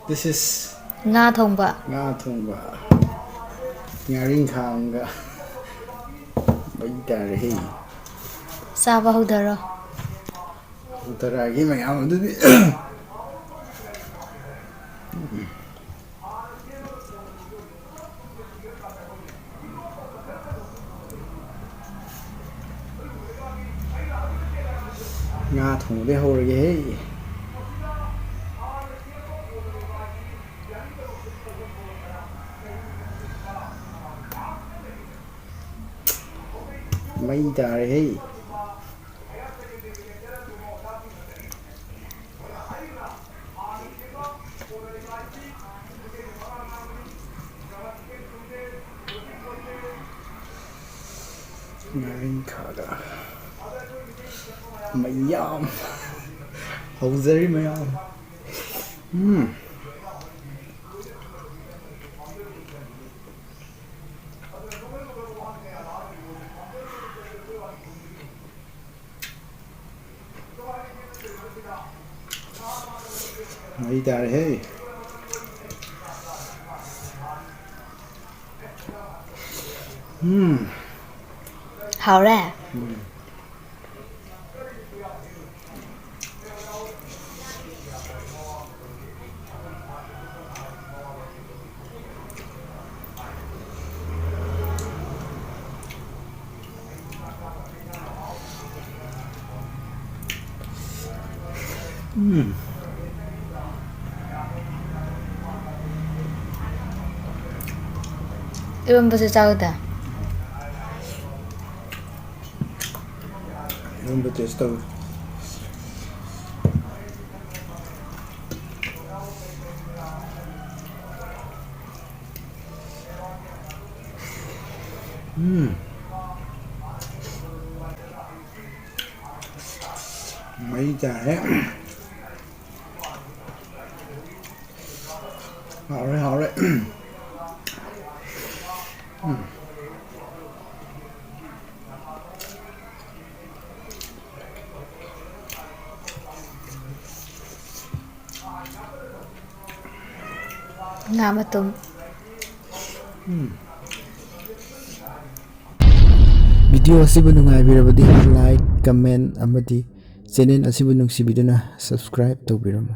This is Nga Thongba. Ngaring khanga. Baitare. Saba Hudaro. Utaragi mayam dudi. Nga thongde horege. Mấy trời hi ngaring khada mayam hozeri mayam mấy trời hi Haore. Iwan basa chauda. Iwan basa chauda. Mấy trái Haore Nga matum. Video asibu nungaibirabadi like comment amadi channel asibu nungsibiduna subscribe tawbirama.